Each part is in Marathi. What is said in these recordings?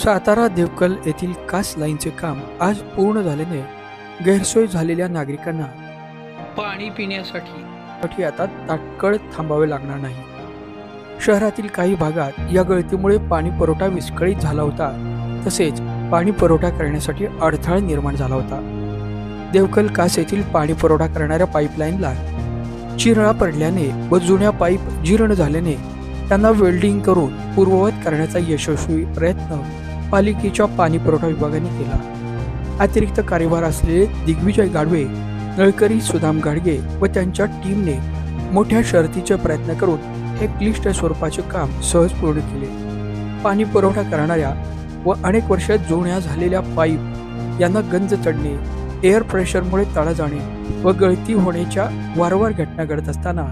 सातारा देवकल येथील कास लाईनचे काम आज पूर्ण झाल्याने गैरसोय झालेल्या नागरिकांना पाणी पिण्यासाठी आता तात्काळ थांबावे लागणार नाही। शहरातील काही भागात या गळतीमुळे पाणी पुरवठा विस्कळीत झाला होता, तसेच पाणी पुरवठा करण्यासाठी अडथळा निर्माण झाला होता। देवकल कास येथील पाणी पुरवठा करणाऱ्या पाईपलाईनला चिरळा पडल्याने व जुन्या पाईप जीर्ण झाल्याने त्यांना वेल्डिंग करून पूर्ववत करण्याचा यशस्वी प्रयत्न पालिकेच्या पाणी पुरवठा विभागाने केला। अतिरिक्त कार्यभार असलेले दिग्विजय गाडवे, नळकरी सुदाम गाडगे व त्यांच्या टीमने मोठ्या शर्तीचे प्रयत्न करून हे क्लिष्ट स्वरूपाचे काम सहज पूर्ण केले। पाणी पुरवठा करणाऱ्या व अनेक वर्ष जुन्या झालेल्या पाईप यांना गंज चढणे, एअर प्रेशरमुळे तडा जाणे व गळती होण्याच्या वारंवार घटना घडत असताना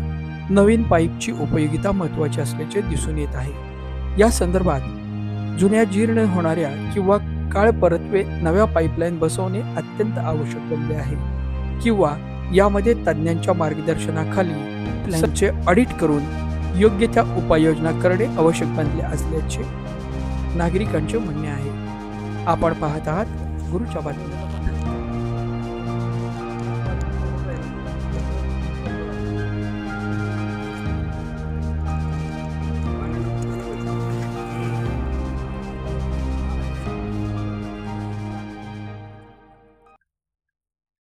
नवीन पाईपची उपयोगिता महत्त्वाची असल्याचे दिसून येत आहे। या संदर्भात जुन्या जीर्ण होणाऱ्या किंवा काळ परत्वे नव्या पाईपलाईन बसवणे अत्यंत आवश्यक बनले आहे किंवा यामध्ये तज्ञांच्या मार्गदर्शनाखाली पाईपलाईनचे ऑडिट करून योग्य त्या उपाययोजना करणे आवश्यक बनले असल्याचे नागरिकांचे म्हणणे आहे। आपण पाहत आहात गुरुच्या बातम्या।